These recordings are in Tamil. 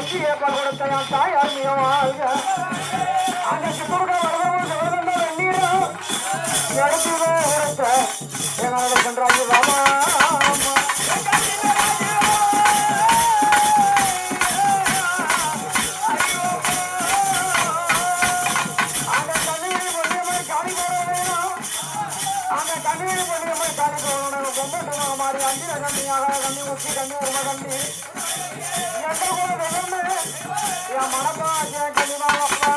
தாயார் மிக வாழ்க அந்த சித்தூர் வரவும் வெந்நீரும் எடுத்து என்னோட சென்றாங்க ராமா மாறி அஞ்சிர கண்ணியாக கண்ணி ஊற்றி கண்ணி ஒரு கண்ணி என் மனப்பா கண்ணிமாவப்பா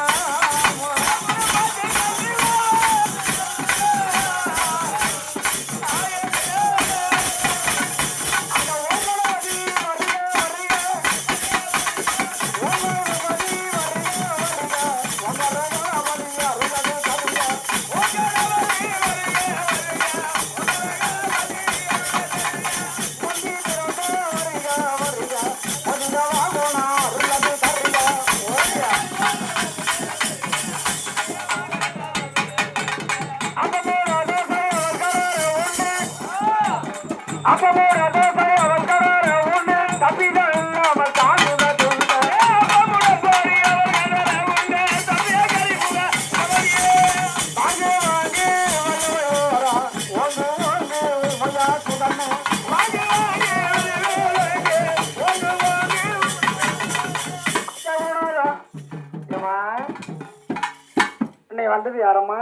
வந்தது யாரம்மா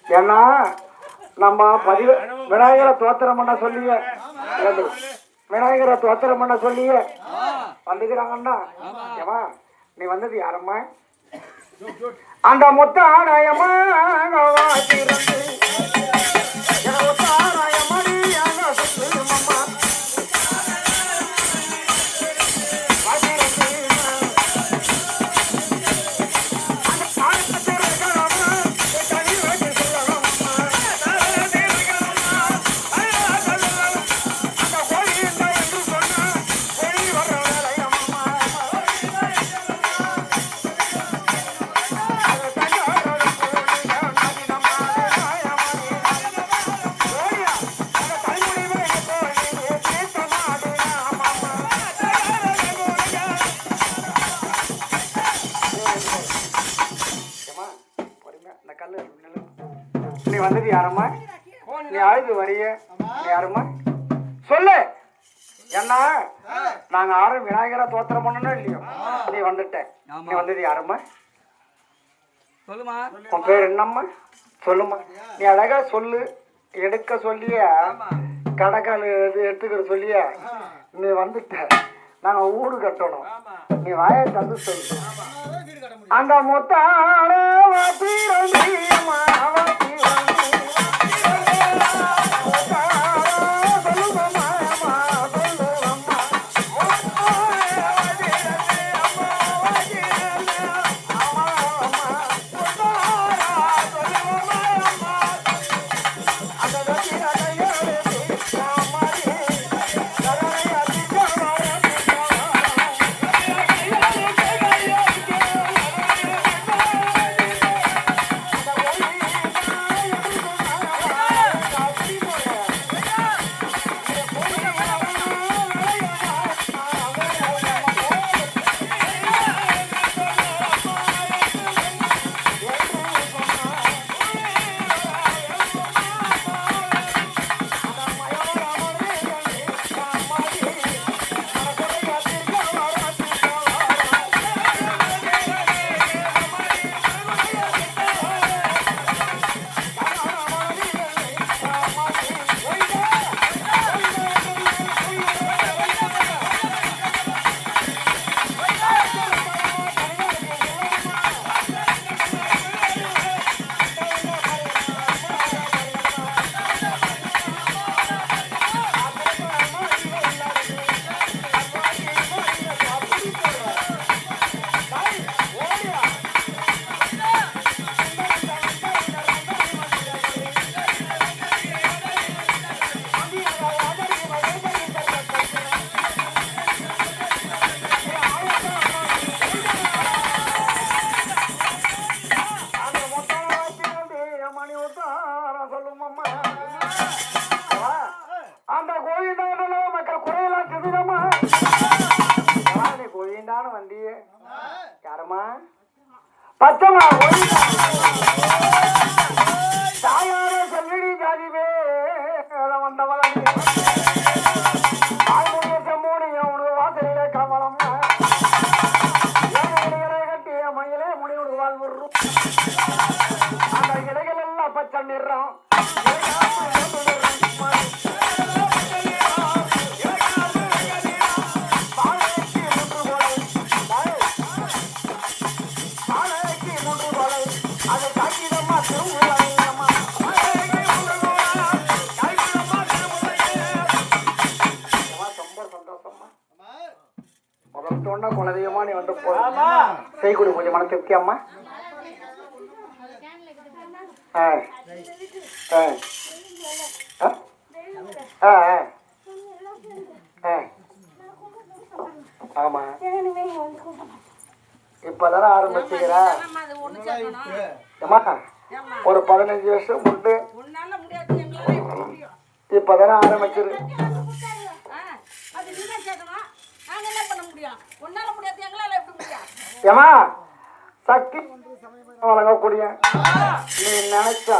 ஏன்னா நம்ம விநாயகரை தோத்திரம் பண்ண சொல்லிய விநாயகரை தோத்திரம் பண்ண சொல்லிய வந்துக்கிறாங்கண்ணா ஏமா நீ வந்தது யாரம்மா அந்த முத்தாராயம்மா நீ வந்தது யாரம்மா நீ அழுது வரிய நீ யாரம்மா சொல்லு என்ன நாங்க யாரும் விநாயகரா தோத்திரம் பண்ணணும் இல்லையோ நீ வந்துட்ட நீ வந்தது யாரம்மா சொல்லுமா உன் பேர் என்னம்மா சொல்லுமா நீ அழகா சொல்லு எடுக்க சொல்லிய கடைக்கால் எடுத்துக்கிற சொல்லிய நீ வந்துட்ட நாங்க ஊடு கட்டணும் நீ வாயை தந்து சொல்லு அந்த முத்தான பச்சம்மான்னு வந்தியே யாரம்மா பச்சம்மா தாயார சொல்லடி ஜாதிவே வந்தவளம் தாய்மொழிய செம்மொழிய உனது வாசலிலே கமலம் கட்டிய மயிலே முனிவுடு வாழ்வு அந்த இலைகள் எல்லாம் பச்சை நிறம் குலதெய்வமா நீ வந்து செய்குடி பூஜை மன திருப்தி அம்மா ஆமா இப்பதானே ஆரம்பிச்சுக்கிறா ஒரு 15 வருஷம் முன்பு இப்பதானே ஆரம்பிச்சிரு ஏமா சக்தி வழங்கக்கூடிய நீ நினைச்சா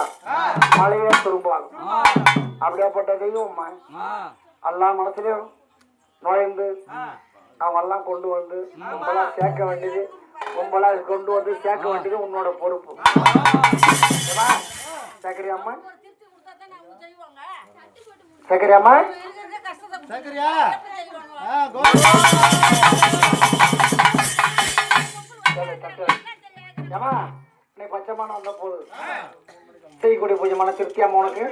மழையே திரும்புவாங்க அப்படியாப்பட்ட தெய்வம்மா எல்லா மனசுலயும் நுழைந்து அவங்க எல்லாம் கொண்டு வந்து கும்பலா சேர்க்க வேண்டியது கும்பலா கொண்டு வந்து சேர்க்க வேண்டியது உன்னோட பொறுப்பு சக்கரி அம்மா சக்கரி அம்மா ஏமா நீ பச்சைமான வந்த போது செய்யக்கூடிய பூஜை மன திருப்தி அம்மா உனக்கு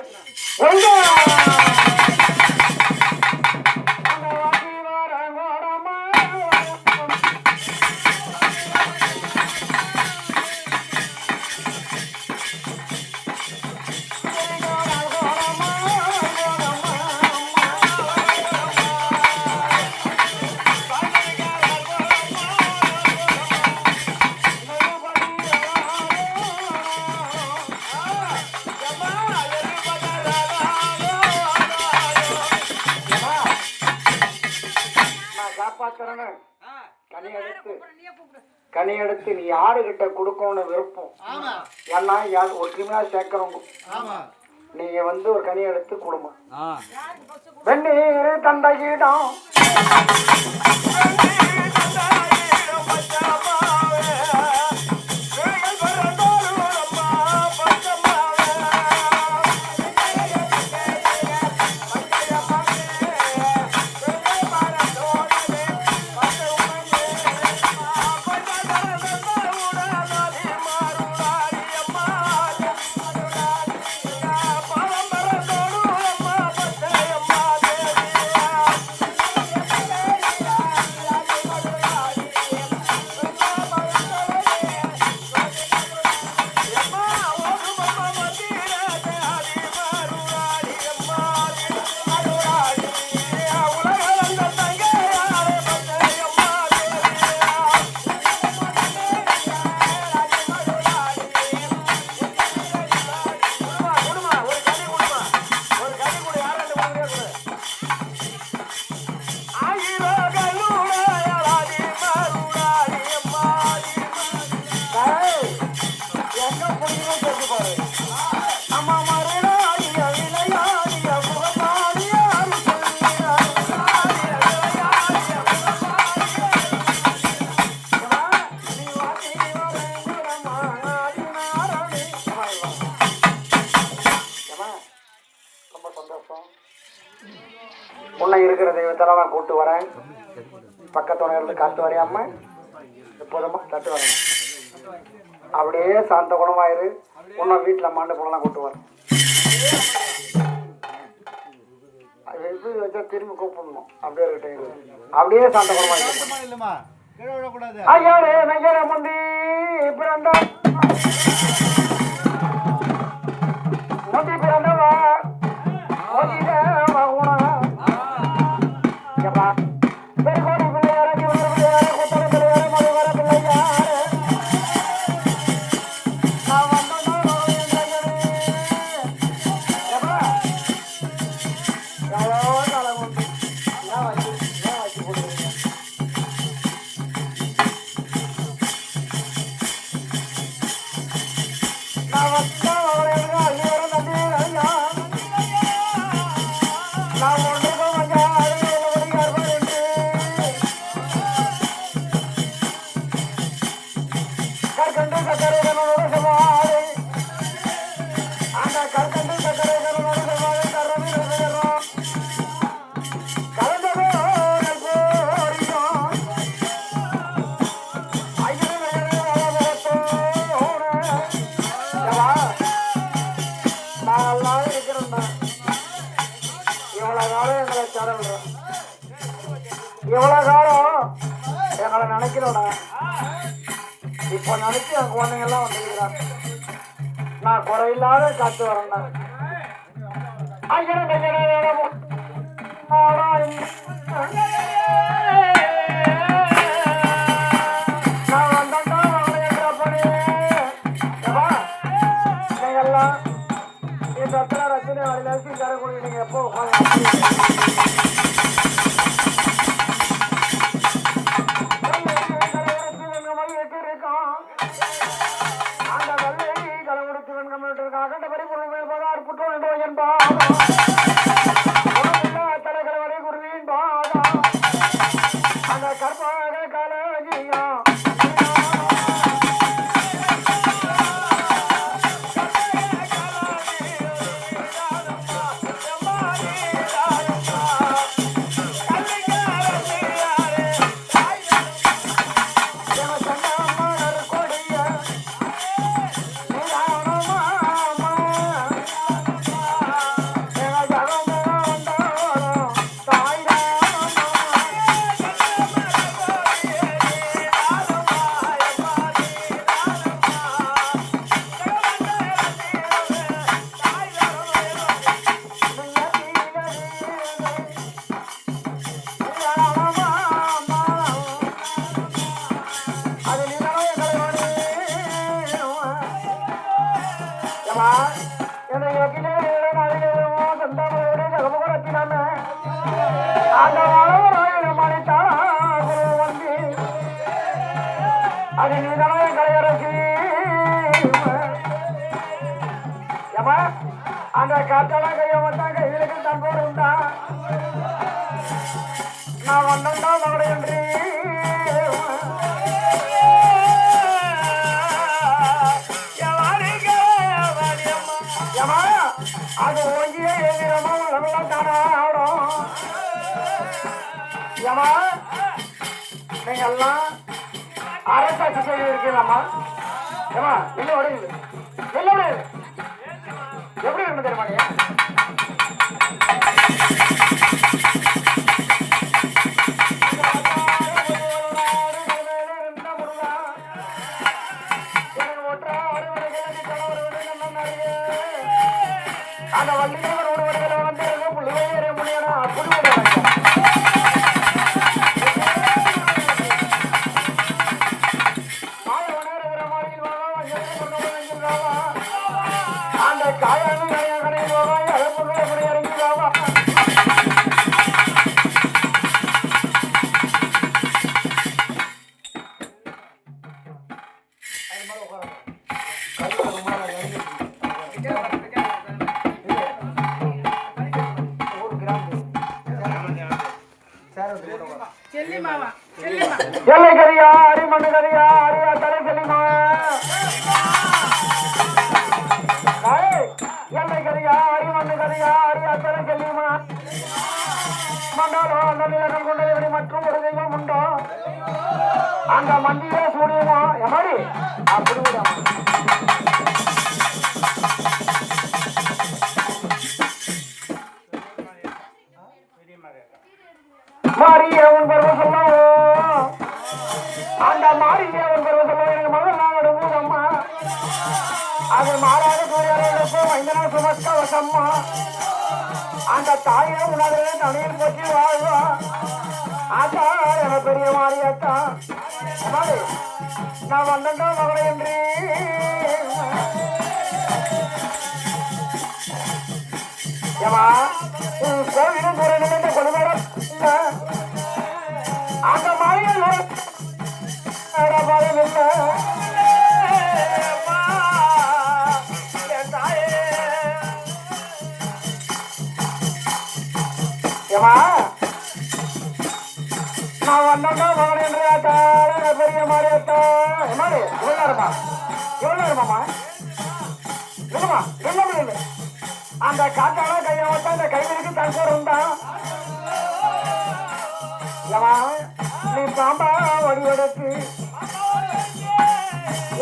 கனி எடுத்து நீ யாருகிட்ட கொடுக்கணும்னு விருப்பம் ஏன்னா ஒற்றுமையா சேர்க்கிறவங்க நீங்க வந்து ஒரு கனி எடுத்து கொடுமா வெந்நீர் தந்தையிடம் உன்னை இருக்கிற தெய்வத்தெல்லாம் நான் கூட்டு வரேன் பக்கத்தோட இருந்து காட்டு வரையாம எப்போதுமா தட்டு வரேன் அப்படியே சாந்த குணமாயிரு உன்னை வீட்டில் மாண்டு போனலாம் கூட்டு வரேன் எப்படி வச்சா திரும்பி கூப்பிடணும் அப்படியே இருக்கட்டும் அப்படியே சாந்த குணமாயிரு ஐயாரே நங்கர முந்தி பிறந்த முந்தி பிறந்தவா இவ்வளவு காலம் எங்களை நினைக்கிறோட இப்போ நினைச்சு என் குழந்தைங்கெல்லாம் வந்துருக்கிறான். நான் குறையில்லாத காத்து வரேன். நான் வந்தா பணி நீங்கெல்லாம் இந்த இடத்துல ரச்சனை வழியில தரக்கூடிய நீங்க எப்போ அந்த காத்தால கைய வந்தான் கைகளுக்கு தன் போடுண்டா நான் வந்தா மகடையன்றி அது ஒங்கியே எதிரமா நல்லா தானா ஆடும். ஏமா நீங்க எல்லாம் அரசாட்சி சொல்லி இருக்கீங்களாமா? ஏமா இல்லை உடையுது இல்லை உடையுது எப்படி இருந்து தெரியுமா? அந்த வண்டிகள் ஒரு வண்டிகளை வந்து புள்ளியே முடியணும் அப்படி அந்த காயானு கடையில் போவாய் அதை பொருளை அப்படி இறங்கி போவா. எல்லை கரியா அரிமண்ணு கரியா அரியா தலை செல்லிமா எல்லை கரியா அரிமண்ணு கரியா அரியா தலை செல்லிமா மண்டாலோ அந்த நிலங்கள் கொண்டதை மற்றும் ஒரு தெய்வம் உண்டோ அந்த மந்திர சூரியமோ எமாடி அப்படி மாறிய உன் பருவ சொல்லவோ அந்த மாறிய உன் பருவ சொல்ல எனக்கு மகள் நாடு மூலம்மா அது மாறாத சூரியனுக்கு வைந்தனா சுமக்க வசம்மா அந்த தாயை உணர்வு தனியில் பற்றி வாழ்வா ஆத்தா என பெரிய மாறியாத்தா நான் வந்தா மகளை என்று ஏமா கோவிலும் துறை நிலைந்த கொள்ளுமரம் அந்த மாறியல் பாதம் இல்லை ஏமா நான் வந்தா மகன் என்று ஆத்தால பெரிய மாறியாத்தா எமாடி எவ்வளோ நேரமாமா இல்லைம்மா இல்லை அந்த காத்தால கையை வச்சா அந்த கைகளுக்கு தங்கோடு உண்டா நீ பாம்பா வடிவெடுத்து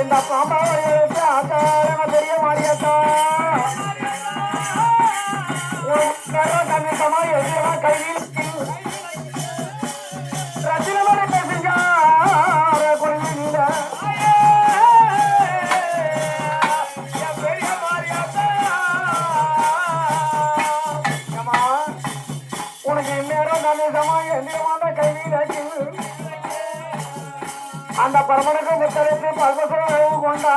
இந்த பாம்பா வடிவெடுத்து ஆத்தால பெரிய மாறியாத்தா கண்ணிட்டமா எல்லாம் கையில் அந்த கைவிலக்கு அந்த பரமனுக்கு முத்தரைத்து பல்பசுரம் கொண்டா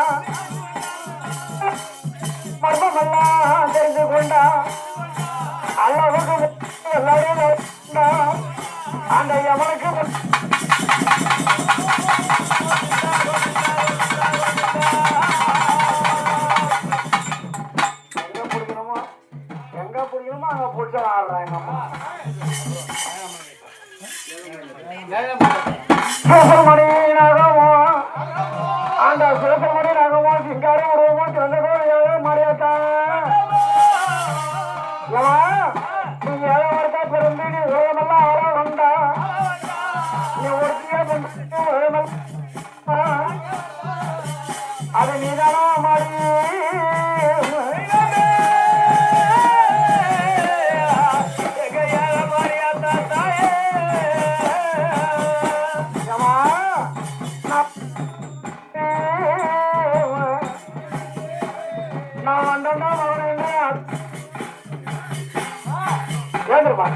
மர்மமெல்லாம் தெரிந்து கொண்டா அல்லாவுக்கு எல்லாரும் அந்த யமனுக்கு எங்க பிடிக்கணுமோ அங்க பிடிச்சா ஆடுறாங்க சிவசமணி நாகமோ அந்த சிவசமணி நாகமோ சிங்காரி உருவமோ திறந்ததோ ஏழை மாறியாத்தா நீ ஏழை வார்த்தா பிறந்து நீ உலகமெல்லாம் ஆள வந்தா நீ ஒருத்தியா உலகமெல்லாம் அது நீதானா மாறி நான் வந்தேன்னா அவன் என்ன ஏந்திரமா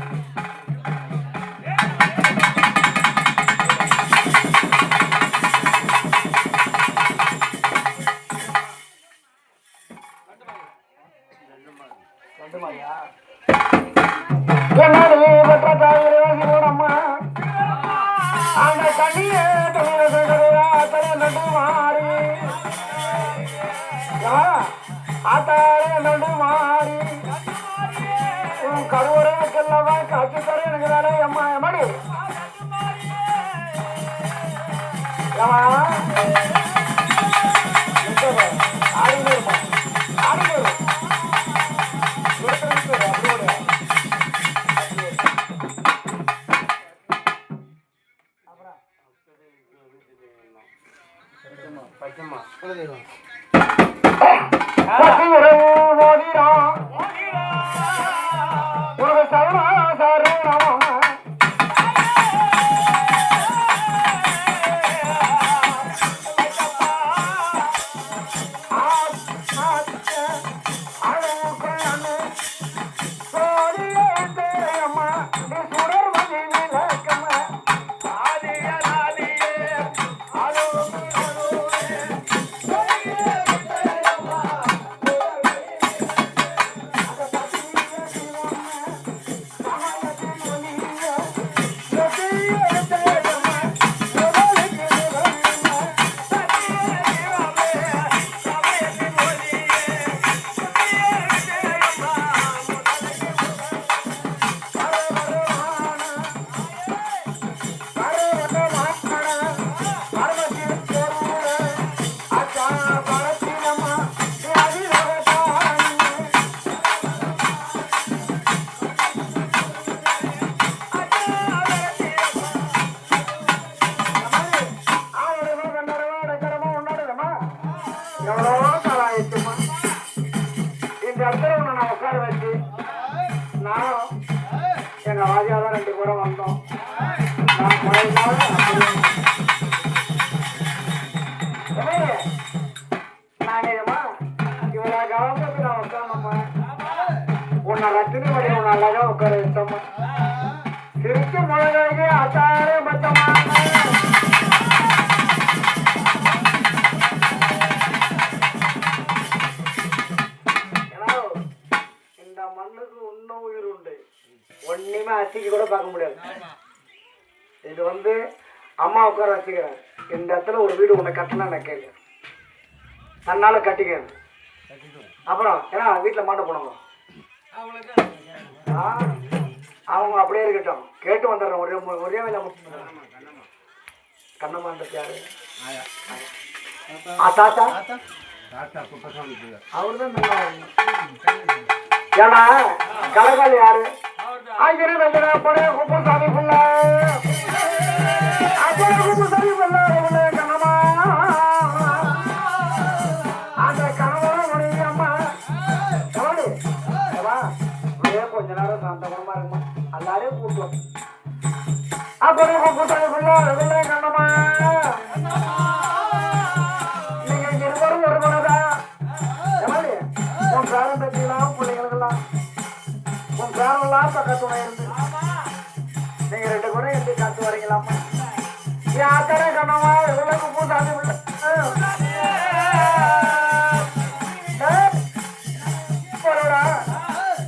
என்னடி பெற்ற தாயிரம்மா அந்த தண்ணியே தனியா நடு மாறி ஆத்தாரே நடு மாறி உன் கருவறைக்கெல்லவா காட்சி தர எனக்கு தானே அம்மா எம்மாடி ஆடினு ஆடினு எவ்வளோ காலம் ஆயிடுச்சுமா இந்த இடத்துல ஒன்று நான் உட்கார வச்சு நானும் எங்கள் ராஜாதான் 2 பேரும் வந்தோம். நான் நாங்கம்மா இவ்வளோ கவனத்துக்கு நான் உட்காரணும்மா உன்னை ரத்தினி வழி உன்னை அழகாக உட்கார வச்சோம்மா திருச்சி முழகாகி அத்தாரே பத்தம்மா ஒன்றுமே அசிக்க கூட பார்க்க முடியாது. இது வந்து அம்மா உட்கார வச்சுக்கிறேன். இந்த இடத்துல ஒரு வீடு உன்னை கட்டினா நான் கேட்க தன்னால கட்டிக்கிறேன். அப்புறம் ஏன்னா வீட்டில் மாட்ட போனவங்க அவங்க அப்படியே இருக்கட்டும். கேட்டு வந்துடுறேன். ஒரே வேலை கண்ணம்மா யாரு தாத்தா அவரு தான் நல்லா. ஏன்னா கலகால் யாரு ஆங்கிலம் வெள்ளா பழைய குப்புசாமி புள்ள குப்புசாமி புள்ள கணமா அந்த கணவன முடியம்மா கொஞ்ச நேரம் சாந்த குணமா இருக்குமா எல்லாரையும் கூட்டுவோம். அப்படி குப்புசாமி புள்ள கண்ணமா நீங்க இருவரும் ஒரு குணதான் உன் பேரம் பற்றிலாம் பிள்ளைங்களுக்கெல்லாம் உன் பேரெல்லாம் பக்கத்துணை இருந்து நீங்க 2 குணம் எப்படி காத்து வரீங்களாமா யாத்தனை கண்ணமா எவ்வளவு பூசாதி உள்ள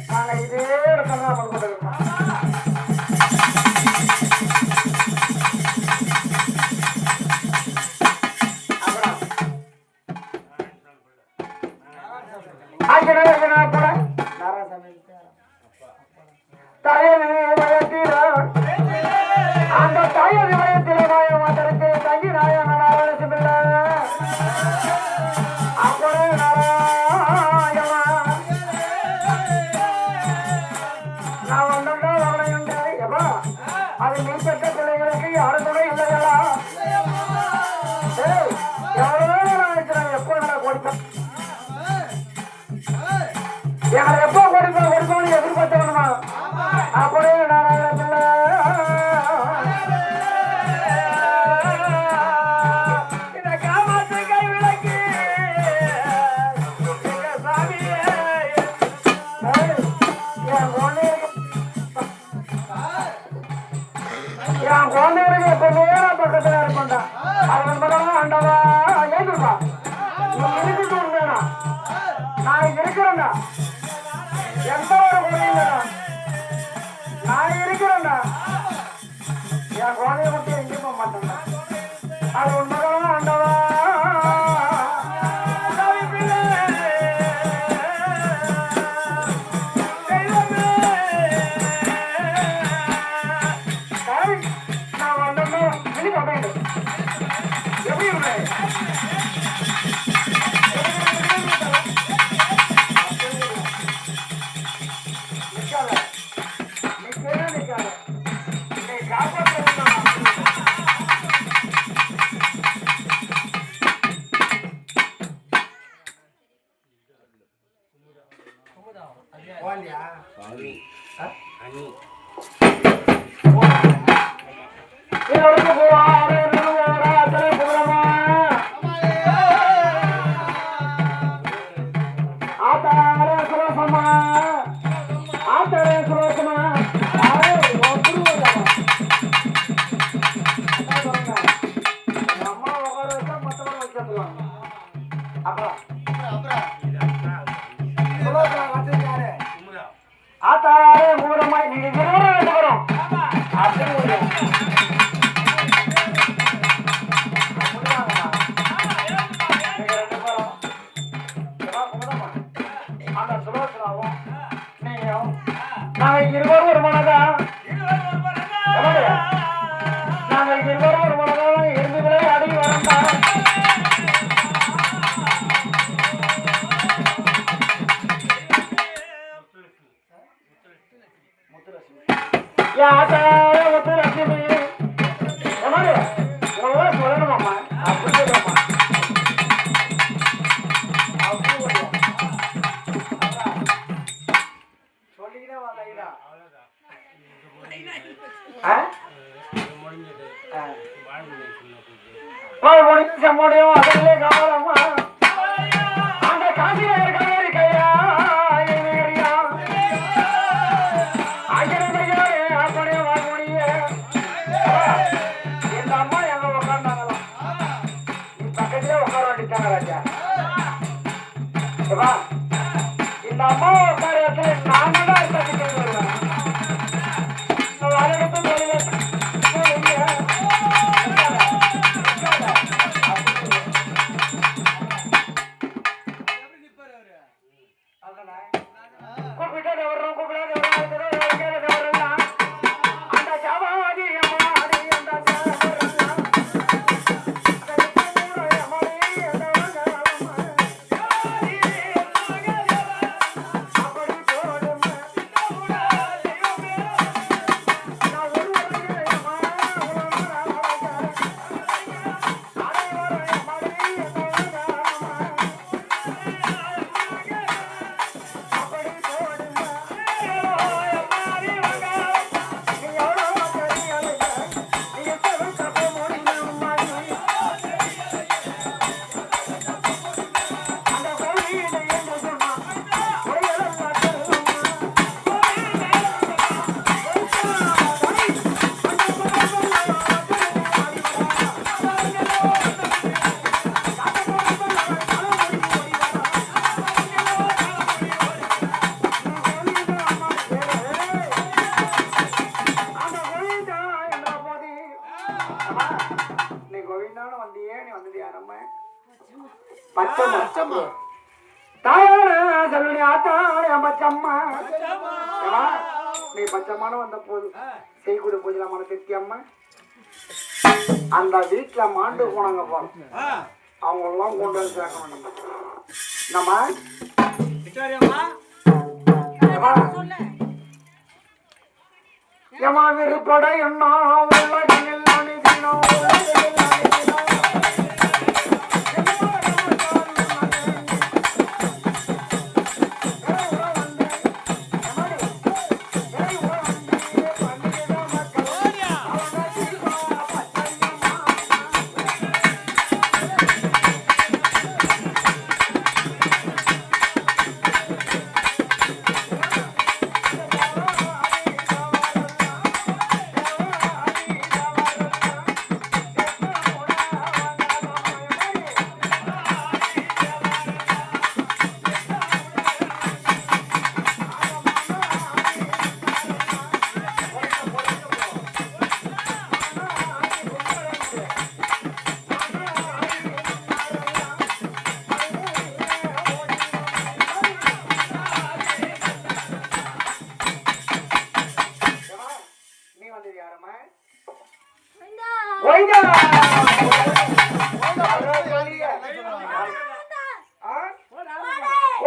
நாங்க இதே இடத்துல தான் கொண்டு இருக்கோம். அந்த தாயதி வயத்திலே வாய மாத்திரத்தை தங்கி நாயன நாராயண அப்படே நாராயணா நான் வந்தா வரலையுண்டு எப்பா அது நீ பெற்ற பிள்ளைகளுக்கு யாரும் கூட இல்லையா எவ்வளோ நினைக்கிறேன் எப்போ நான் கொடுப்பேன் யார் எப்போ கொடுப்போம் எதிர்பார்த்தவனுமா அப்படியே நாராயண பிள்ளை இந்த காமாத்து கை விளக்கி சாமியே என் குழந்தைகளுக்கு எப்பவுமே பக்கத்துல இருப்பா அவன் மகனா ஆண்டவா ஏதுப்பா நீ இருக்குது உண்மையா நான் இருக்கிறேன்டா எந்த ஒரு குறையும் இல்லைடா நான் இருக்கிறேன்டா என் குழந்தைய மட்டும் எங்கேயும் போக மாட்டேன்டா அது உண்மைதான் ஆண்டவா நான் வந்தேன்னா வெளியே போட்டேன் எப்படி இருக்கேன் ஆத்தாரே மூலமாய் நீங்க இருவரும் ரெண்டு பேரும் அந்த சுலோசனாவும் நீயும் நாங்க இருவரும் ஒரு மனதா நாங்க இருவரும் ஒரு மனதா இருந்துகளே அடங்கி வரந்தா யாத்தாரே முத்துலட்சுமி உங்களெல்லாம் சொல்லணுமாம்மா அப்படி சொல்லுமா சொல்லிக்கிட்டே வரலைடா முடியும் அதிலே கவலமா அந்த காசியில இருக்க மாதிரி கையா அப்படியே வாங்க முடியும் இந்த அம்மா எங்க உட்கார்ந்தாங்களாம் பக்கத்திலே உட்கார வேண்டிட்டாங்க ராஜா இந்த அம்மா உட்கார இடத்துல நாம தான் இருக்க வருவேன் அம்மா, நீ கோவிந்தான வந்தியே, நீ வந்தது யாரம்மா? பச்சம்மா. தாயாரே செல்வனி ஆத்தாரே அம்மச்சம்மா. அம்மா, நீ பச்சம்மான வந்த போது செய்கூட பூஜைல மன திருப்தி அம்மா. அந்த வீட்டுல மாண்டு போனாங்க பாரு, அவங்க எல்லாம் கொண்டு வந்து சேர்க்கணும். என்னம்மா எமா விருப்பட என்ன உலகில் அணிதினோ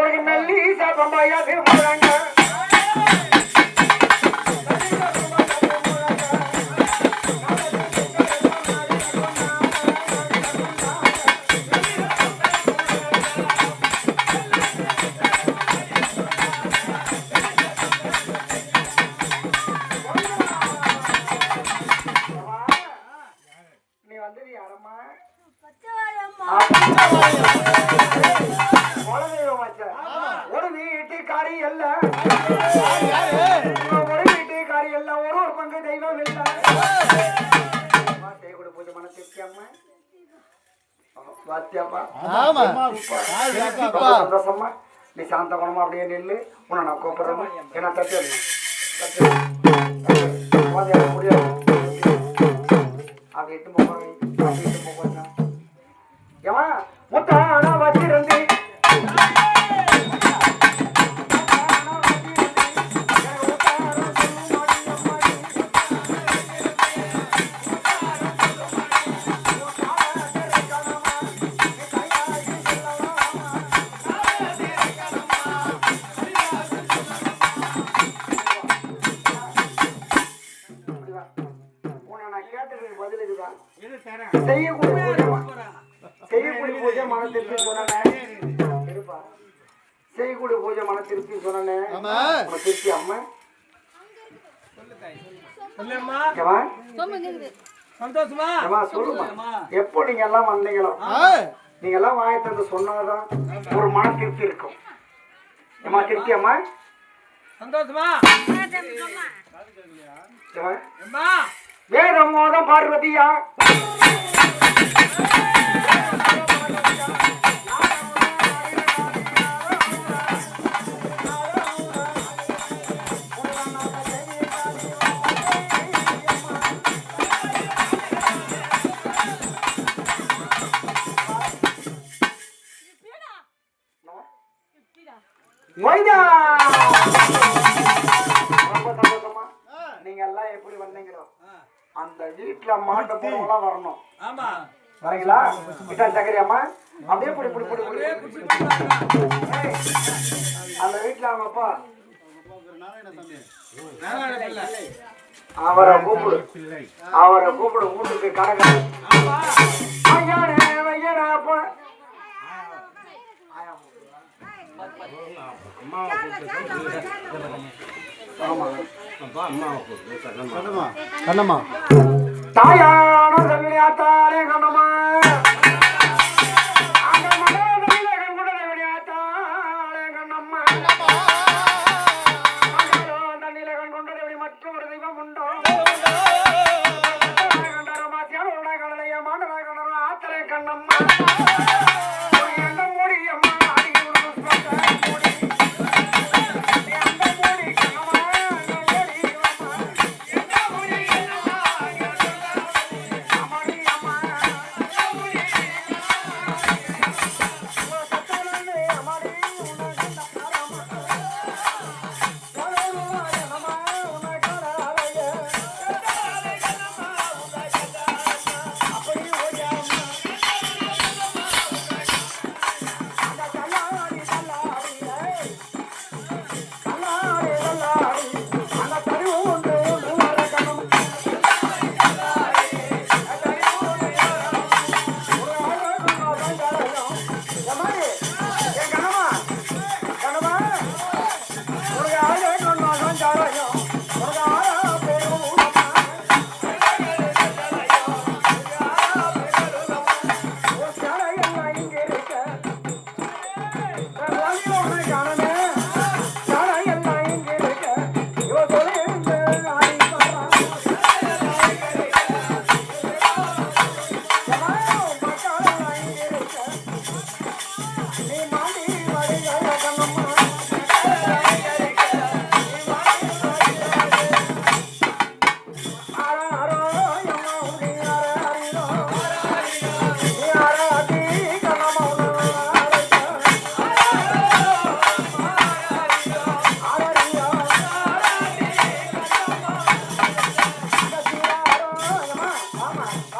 ஒரு மெல்லீசா பம்பாயாது முழங்க நீ வந்து யாரம்மா? ஒரு வீட்டுக்காரி அல்ல, ஒரு வீட்டுக்காரி அல்ல, ஒரு பங்கு தெய்வம் இல்ல. செய்கூட பூஜை மன திருப்தி அம்மா. சந்தோஷமா நீ சாந்த குணமா அப்படியே நில்லு. உன்னை நான் கூப்பிடுறேன். ஏன்னா தட்டு முடியாது. அப்படி இட்டு போவாங்க, அப்படி இட்டு போவாங்க. ஏமா முத்தானா வச்சிருந்து செய்யக்கூடிய பூஜை மன திருப்தி சொன்னேன். திருப்தி அம்மா சொல்லுமா. எப்போ நீங்க எல்லாம் வந்தீங்களோ, நீங்க எல்லாம் வாயத்தந்து சொன்னாதான் ஒரு மன திருப்தி இருக்கும். ஏமா திருப்தி அம்மா சந்தோஷமா. வேதம் மோதம் பார்வதியா நீங்க எல்லாம் எப்படி வந்தீங்களோ அந்த வீட்டுல மாட்ட போறவங்களாம் வரணும். வரீங்களா? இதான் சக்கரியாமா அப்படியே புடி புடி புடி புடி. அந்த வீட்டுல அவங்க அப்பா அவரை கூப்பிடு வீட்டுக்கு கடை கண்ணம்மா தாயான ஆத்தாரே கண்ணம்மா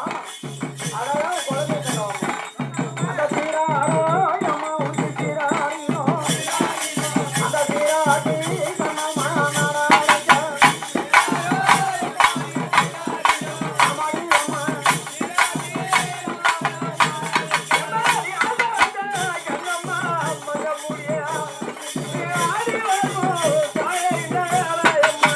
அதான் குழந்தை கண்டவங்க அந்த சீராரோ அம்மா உண்டு சீராரினோ அந்த சீராட்டி கண்ணம்மா நாராயணா அம்மாடி அம்மா கண்ணம்மா மகமுடியா ஆடி வருமோ தாயை அம்மா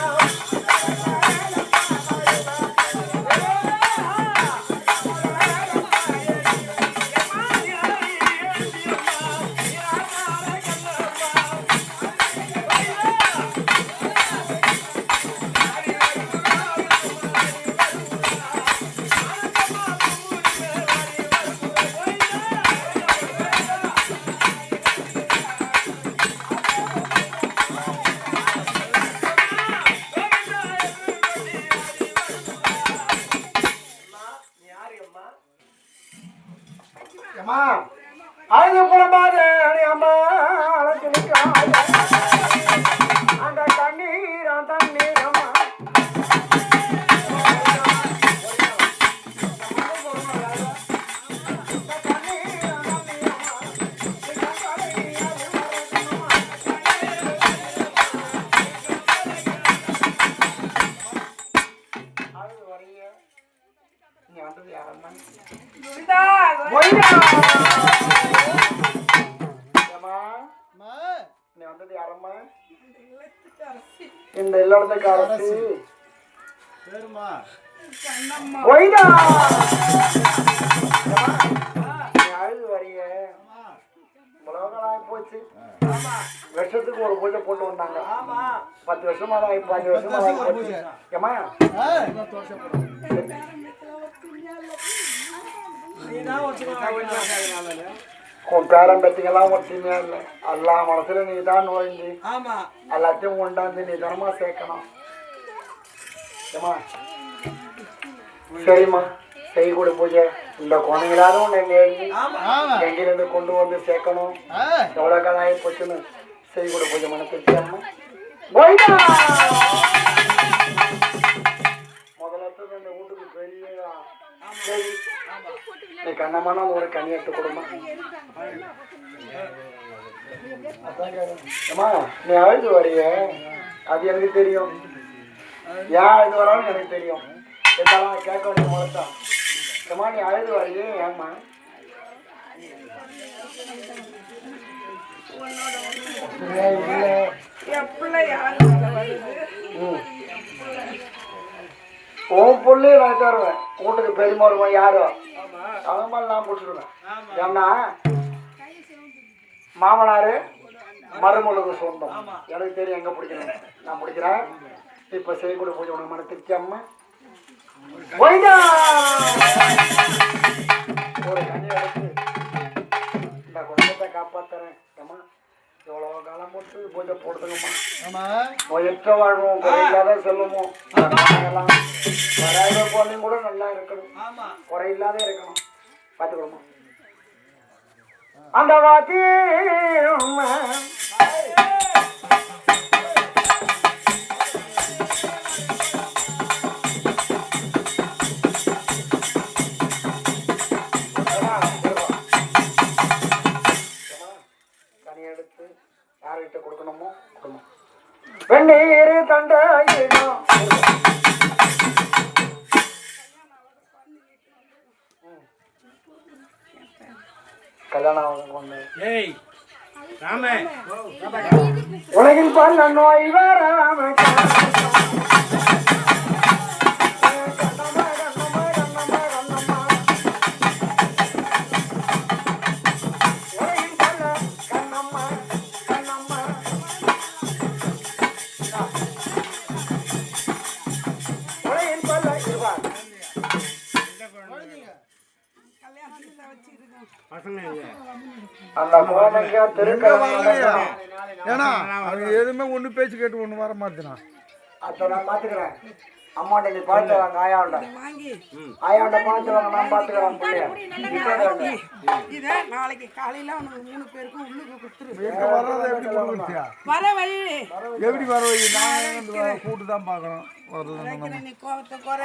அம்மா அழகு புலம்பாத அம்மா அழகு அந்த தண்ணீர் அம்மா அழகு வரைய நீ வந்தது யாரம்மா நீ வந்தது யாரம்மா இந்த இல்லத்துக்கு அரசி நீ அழுது வரிய உலகலாம் போச்சு வருஷத்துக்கு ஒரு பூஜை போட்டு வந்தாங்க 10 வருஷமா தான் 5 வருஷமா தான் போச்சு ஏமா உன் பேரம் பத்திங்கெல்லாம் ஒற்றுமையா இல்லை எல்லா மனசுல நீ தான் நுழைஞ்சு எல்லாத்தையும் கொண்டாந்து நீ தனமா சேர்க்கணும் ஏமா சரிம்மா செய்யக்கூட பூஜை இந்த குழந்தைங்களாரும் உன்னை எழுதி எங்கிருந்து கொண்டு வந்து சேர்க்கணும் எவ்வளவு காலம் ஆகி போச்சுன்னு செய்யக்கூட பூஜை மனசிருச்சு அம்மா முதல்ல இந்த வீட்டுக்கு பெரிய சரி நீ கண்ணமான ஒரு கனி எடுத்து கொடுமா அம்மா நீ அழுது வரைய அது எனக்கு தெரியும் ஏன் அழுது வரான்னு எனக்கு தெரியும் இதெல்லாம் கேட்க வேண்டிய முறைத்தான் அம்மா நீ அழுது வரையே ஏம்மா உன் புள்ளே நான் தருவேன் வீட்டுக்கு பெருமை வருவேன் யாரும் அவன் மேலே நான் பிடிச்சிடுவேன் ஏன்னா மாமனாரு மருமகளுக்கு சொந்தம் எனக்கு தெரியும் எங்க பிடிக்கணும் நான் பிடிக்கிறேன் இப்ப செய்யக்கூடிய பூஜை உனக்கு மனத்திற்கு அம்மா ஒரு கனி எடுத்து இந்த குடும்பத்தை காப்பாத்துறேன் அம்மா எவ்வளவு காலம் போட்டு பூஜை போடுதுங்கம்மா முயற்ற வாழ்வோம் குறையில்லாத செல்லுமோ எல்லாம் வராத குழந்தைங்க கூட நல்லா இருக்கணும் குறையில்லாத இருக்கணும் பார்த்துக்கணுமா அந்த வாத்தி கனி எடுத்து யார்கிட்ட கொடுக்கணுமோ கொடுக்கணும் வெந்நீர் தண்டாயிடும் கல்யாணம் கொண்டு உலகில் பல நோய் வராம ஏன்னா அவங்க எதுவுமே ஒண்ணு பேச்சு கேட்டு ஒண்ணு வர மாட்டேனா அத நான் பாத்துக்கிறேன் அம்மாட்ட நீ பார்த்து வாங்க ஆயாண்ட பார்த்து வாங்க நான் பாத்துக்கிறேன் புள்ளைய இத நாளைக்கு காலையில உனக்கு 3 பேருக்கும் உள்ளுக்கு கொடுத்துரு எங்க வர்றது எப்படி கொடுக்குறியா வர வழி எப்படி வர வழி நான் கூட்டு தான் பார்க்கணும் வருது நீ கோவத்தை குறை